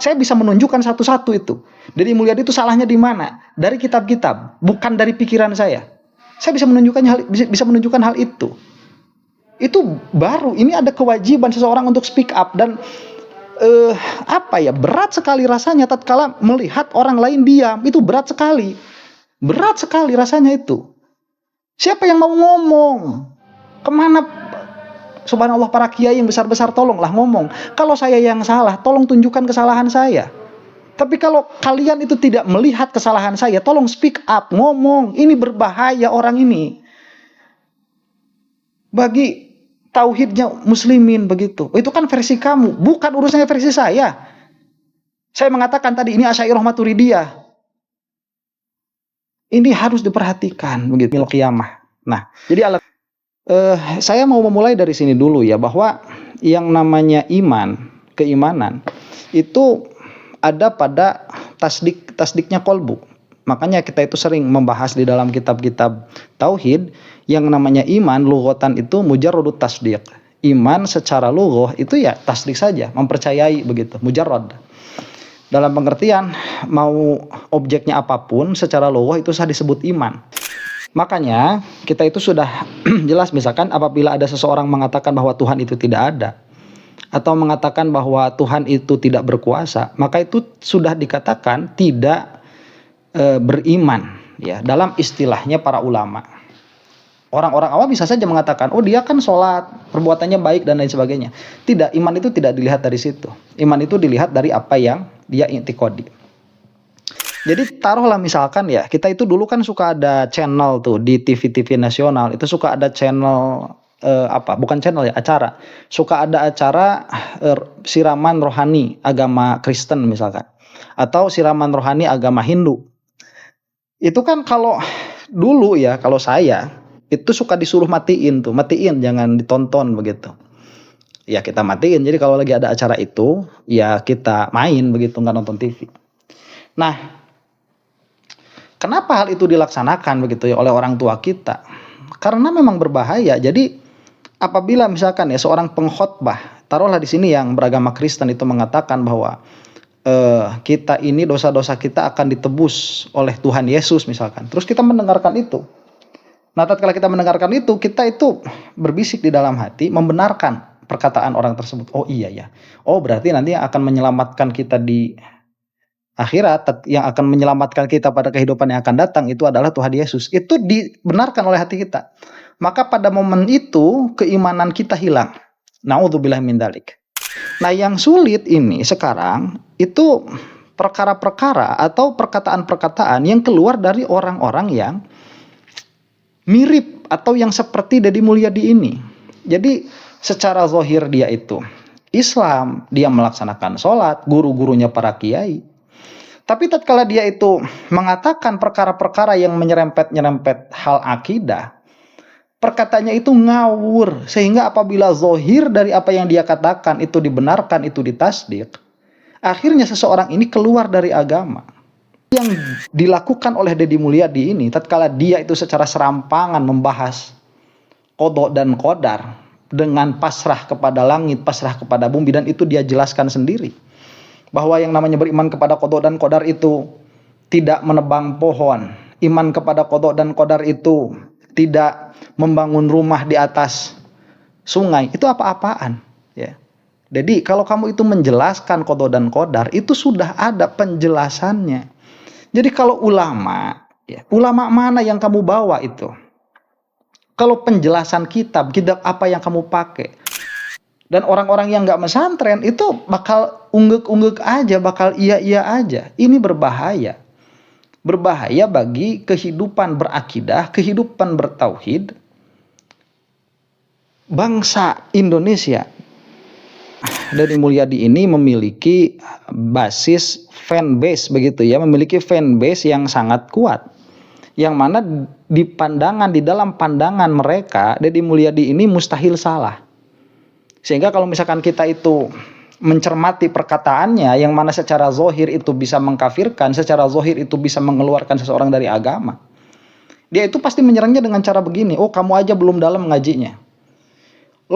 Saya bisa menunjukkan satu-satu itu. Deddy Mulyadi itu salahnya di mana? Dari kitab-kitab, bukan dari pikiran saya. Saya bisa menunjukkan hal itu. Itu baru, ini ada kewajiban seseorang untuk speak up. Dan berat sekali rasanya tatkala melihat orang lain diam. Itu berat sekali rasanya itu. Siapa yang mau ngomong? Kemana? Subhanallah, para kiai yang besar-besar, tolonglah ngomong. Kalau saya yang salah, tolong tunjukkan kesalahan saya. Tapi kalau kalian itu tidak melihat kesalahan saya, tolong speak up, ngomong. Ini berbahaya orang ini bagi tauhidnya muslimin begitu. Itu kan versi kamu, bukan urusannya versi saya. Saya mengatakan tadi ini Asy'ariyah Maturidiyah. Ini harus diperhatikan begitu mil qiyamah. Nah, jadi saya mau memulai dari sini dulu ya, bahwa yang namanya keimanan itu ada pada tasdiknya kolbu. Makanya kita itu sering membahas di dalam kitab-kitab tauhid, yang namanya iman lughatan itu mujarradut tasdiq. Iman secara lughah itu ya tasdik saja, mempercayai begitu, mujarrad. Dalam pengertian mau objeknya apapun secara lughah itu sudah disebut iman. Makanya kita itu sudah jelas, misalkan apabila ada seseorang mengatakan bahwa Tuhan itu tidak ada, atau mengatakan bahwa Tuhan itu tidak berkuasa, maka itu sudah dikatakan tidak beriman ya, dalam istilahnya para ulama. Orang-orang awam bisa saja mengatakan, oh dia kan sholat, perbuatannya baik dan lain sebagainya. Tidak, iman itu tidak dilihat dari situ. Iman itu dilihat dari apa yang dia i'tiqadi. Jadi taruhlah misalkan ya, kita itu dulu kan suka ada channel tuh di TV-TV nasional, itu suka ada channel acara. Suka ada acara siraman rohani agama Kristen misalkan, atau siraman rohani agama Hindu. Itu kan kalau dulu ya, kalau saya itu suka disuruh matiin, jangan ditonton begitu. Ya kita matiin, jadi kalau lagi ada acara itu ya kita main begitu, nggak nonton TV. Nah, kenapa hal itu dilaksanakan begitu ya oleh orang tua kita? Karena memang berbahaya. Jadi apabila misalkan ya seorang pengkhotbah, taruhlah di sini yang beragama Kristen itu mengatakan bahwa kita ini dosa-dosa kita akan ditebus oleh Tuhan Yesus misalkan. Terus kita mendengarkan itu. Nah, tatkala kita mendengarkan itu, kita itu berbisik di dalam hati membenarkan perkataan orang tersebut. Oh iya ya. Oh berarti nanti yang akan menyelamatkan kita di akhirat, yang akan menyelamatkan kita pada kehidupan yang akan datang itu adalah Tuhan Yesus. Itu dibenarkan oleh hati kita. Maka pada momen itu keimanan kita hilang. Na'udzubillah min dzalik. Nah, yang sulit ini sekarang itu perkara-perkara atau perkataan-perkataan yang keluar dari orang-orang yang mirip atau yang seperti Deddy Mulyadi ini. Jadi secara zahir dia itu Islam, dia melaksanakan sholat, guru-gurunya para kiai. Tapi tatkala dia itu mengatakan perkara-perkara yang menyerempet-nyerempet hal akidah, perkataannya itu ngawur, sehingga apabila zahir dari apa yang dia katakan itu dibenarkan, itu ditasdik, akhirnya seseorang ini keluar dari agama. Yang dilakukan oleh Deddy Mulyadi ini, tatkala dia itu secara serampangan membahas qada dan qadar dengan pasrah kepada langit, pasrah kepada bumi, dan itu dia jelaskan sendiri bahwa yang namanya beriman kepada qada dan qadar itu tidak menebang pohon, iman kepada qada dan qadar itu tidak membangun rumah di atas sungai. Itu apa-apaan ya. Jadi kalau kamu itu menjelaskan qada dan qadar, itu sudah ada penjelasannya. Jadi kalau ulama ya, ulama mana yang kamu bawa itu? Kalau penjelasan kitab apa yang kamu pakai? Dan orang-orang yang nggak pesantren itu bakal unggek-unggek aja, bakal iya-iya aja. Ini berbahaya. Berbahaya bagi kehidupan berakidah, kehidupan bertauhid bangsa Indonesia. Deddy Mulyadi ini memiliki basis fanbase begitu ya, memiliki fanbase yang sangat kuat. Yang mana di dalam pandangan mereka, Deddy Mulyadi ini mustahil salah. Sehingga kalau misalkan kita itu mencermati perkataannya, yang mana secara zahir itu bisa mengkafirkan, secara zahir itu bisa mengeluarkan seseorang dari agama, dia itu pasti menyerangnya dengan cara begini, oh kamu aja belum dalam ngajinya.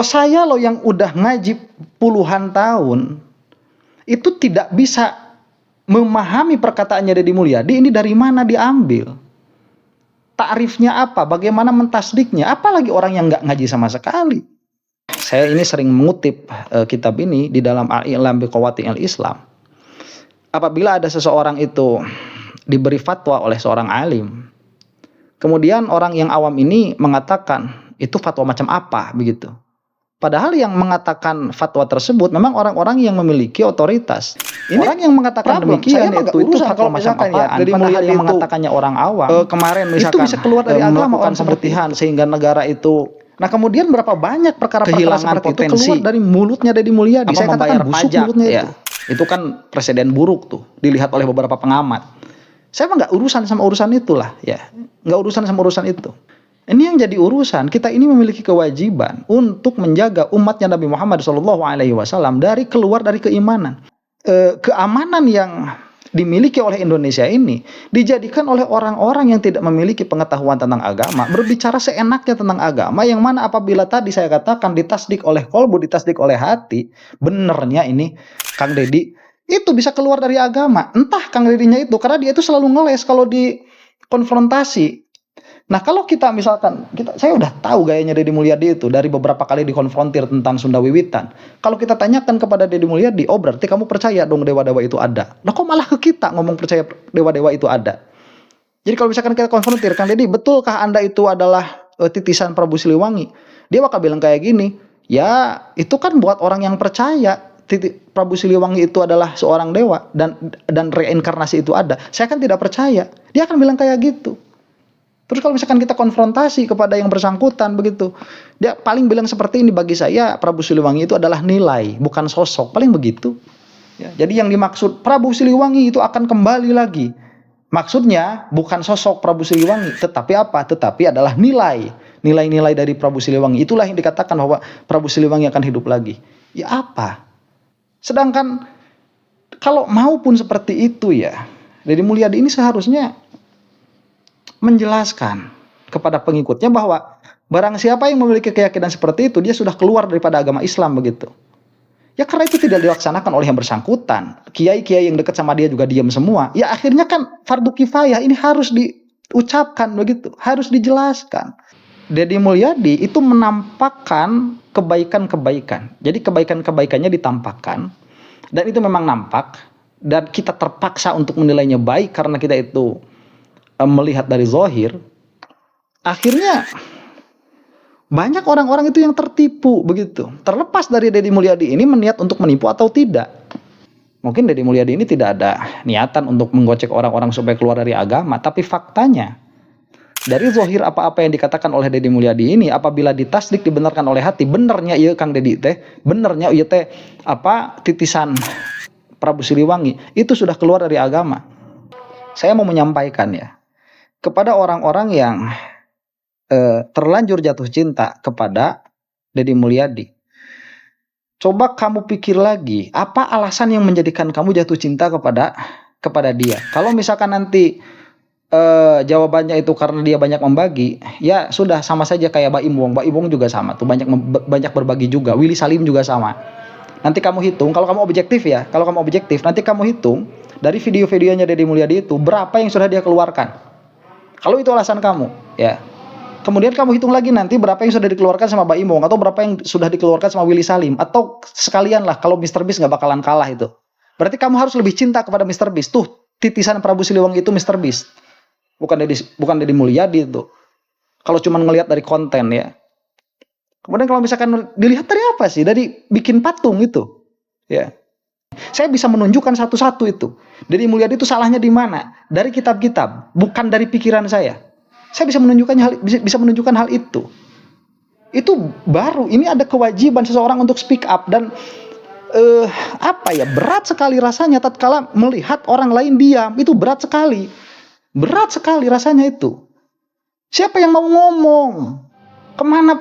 Saya yang udah ngaji puluhan tahun, itu tidak bisa memahami perkataannya Deddy Mulyadi ini dari mana diambil. Ta'rifnya apa, bagaimana mentasdiknya, apalagi orang yang nggak ngaji sama sekali. Saya ini sering mengutip kitab ini di dalam Al-I'lam bi Qawaati'il Islam. Apabila ada seseorang itu diberi fatwa oleh seorang alim, kemudian orang yang awam ini mengatakan itu fatwa macam apa begitu. Padahal yang mengatakan fatwa tersebut memang orang-orang yang memiliki otoritas. Orang yang mengatakan demikian itu fatwa macam apaan? Padahal yang mengatakannya orang awam. Kemarin misalkan itu bisa keluar dari agama orang pemutihan sehingga negara itu. Nah kemudian berapa banyak perkara-perkara seperti itu keluar dari mulutnya Deddy Mulyadi. Saya katakan busuk mulutnya itu. Itu kan presiden buruk tuh dilihat oleh beberapa pengamat. Saya mah nggak urusan sama urusan itulah ya, nggak urusan sama urusan itu. Ini yang jadi urusan, kita ini memiliki kewajiban untuk menjaga umatnya Nabi Muhammad SAW dari keluar dari keimanan. Keamanan yang dimiliki oleh Indonesia ini dijadikan oleh orang-orang yang tidak memiliki pengetahuan tentang agama, berbicara seenaknya tentang agama, yang mana apabila tadi saya katakan ditasdik oleh kolbu, ditasdik oleh hati, benernya ini Kang Deddy, itu bisa keluar dari agama. Entah Kang Deddy-nya itu, karena dia itu selalu ngeles kalau dikonfrontasi. Nah kalau kita misalkan, saya udah tahu gayanya Deddy Mulyadi itu dari beberapa kali dikonfrontir tentang Sunda Wiwitan. Kalau kita tanyakan kepada Deddy Mulyadi, oh berarti kamu percaya dong dewa-dewa itu ada. Nah kok malah ke kita ngomong percaya dewa-dewa itu ada. Jadi kalau misalkan kita konfrontir, Kang Deddy, betulkah Anda itu adalah titisan Prabu Siliwangi? Dia bakal bilang kayak gini, ya itu kan buat orang yang percaya Prabu Siliwangi itu adalah seorang dewa dan reinkarnasi itu ada. Saya kan tidak percaya. Dia akan bilang kayak gitu. Terus kalau misalkan kita konfrontasi kepada yang bersangkutan begitu, dia paling bilang seperti ini, bagi saya Prabu Siliwangi itu adalah nilai, bukan sosok, paling begitu. Ya, jadi yang dimaksud Prabu Siliwangi itu akan kembali lagi. Maksudnya bukan sosok Prabu Siliwangi, tetapi apa? Tetapi adalah nilai-nilai dari Prabu Siliwangi. Itulah yang dikatakan bahwa Prabu Siliwangi akan hidup lagi. Ya apa? Sedangkan kalau maupun seperti itu ya, Deddy Mulyadi ini seharusnya menjelaskan kepada pengikutnya bahwa barang siapa yang memiliki keyakinan seperti itu, dia sudah keluar daripada agama Islam begitu. Ya karena itu tidak dilaksanakan oleh yang bersangkutan. Kiai-kiai yang dekat sama dia juga diam semua. Ya akhirnya kan fardu kifayah ini harus diucapkan begitu, harus dijelaskan. Deddy Mulyadi itu menampakkan kebaikan-kebaikan. Jadi kebaikan-kebaikannya ditampakkan dan itu memang nampak dan kita terpaksa untuk menilainya baik karena kita itu melihat dari zahir. Akhirnya banyak orang-orang itu yang tertipu begitu. Terlepas dari Deddy Mulyadi ini meniat untuk menipu atau tidak. Mungkin Deddy Mulyadi ini tidak ada niatan untuk menggocek orang-orang supaya keluar dari agama, tapi faktanya dari zahir apa-apa yang dikatakan oleh Deddy Mulyadi ini apabila ditasdik dibenarkan oleh hati, benernya iya Kang Deddy teh, benernya iya teh apa titisan Prabu Siliwangi itu sudah keluar dari agama. Saya mau menyampaikan ya kepada orang-orang yang terlanjur jatuh cinta kepada Deddy Mulyadi. Coba kamu pikir lagi, apa alasan yang menjadikan kamu jatuh cinta kepada dia? Kalau misalkan nanti jawabannya itu karena dia banyak membagi, ya sudah sama saja kayak Baim Wong. Baim Wong juga sama tuh, banyak berbagi juga. Willy Salim juga sama. Nanti kamu hitung, kalau kamu objektif ya, nanti kamu hitung dari video-videonya Deddy Mulyadi itu berapa yang sudah dia keluarkan. Kalau itu alasan kamu, ya. Kemudian kamu hitung lagi nanti berapa yang sudah dikeluarkan sama Baim Wong atau berapa yang sudah dikeluarkan sama Willy Salim atau sekalian lah kalau Mr. Beast nggak bakalan kalah itu. Berarti kamu harus lebih cinta kepada Mr. Beast. Tuh, titisan Prabu Siliwangi itu Mr. Beast. Bukan Deddy Mulyadi itu. Kalau cuma ngelihat dari konten ya. Kemudian kalau misalkan dilihat dari apa sih? Dari bikin patung itu. Ya. Saya bisa menunjukkan satu-satu itu. Deddy Mulyadi itu salahnya di mana? Dari kitab-kitab, bukan dari pikiran saya. Saya bisa menunjukkan hal itu. Itu baru. Ini ada kewajiban seseorang untuk speak up dan berat sekali rasanya tatkala melihat orang lain diam. Itu berat sekali. Berat sekali rasanya itu. Siapa yang mau ngomong? Kemana?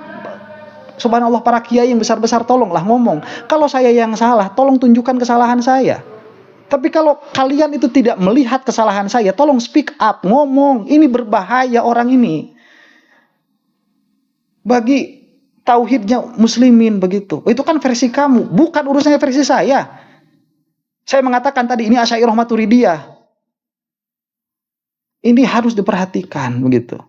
Subhanallah, para kiai yang besar-besar tolonglah ngomong. Kalau saya yang salah, tolong tunjukkan kesalahan saya. Tapi kalau kalian itu tidak melihat kesalahan saya, tolong speak up, ngomong. Ini berbahaya orang ini. Bagi tauhidnya muslimin begitu. Itu kan versi kamu, bukan urusannya versi saya. Saya mengatakan tadi ini Asy'ariyah Maturidiyah. Ini harus diperhatikan begitu.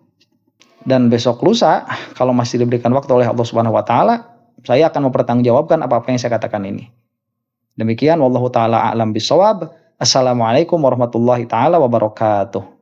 Dan besok lusa kalau masih diberikan waktu oleh Allah Subhanahu wa taala, saya akan mempertanggungjawabkan apa-apa yang saya katakan ini. Demikian wallahu taala a'lam bishawab. Assalamualaikum warahmatullahi taala wabarakatuh.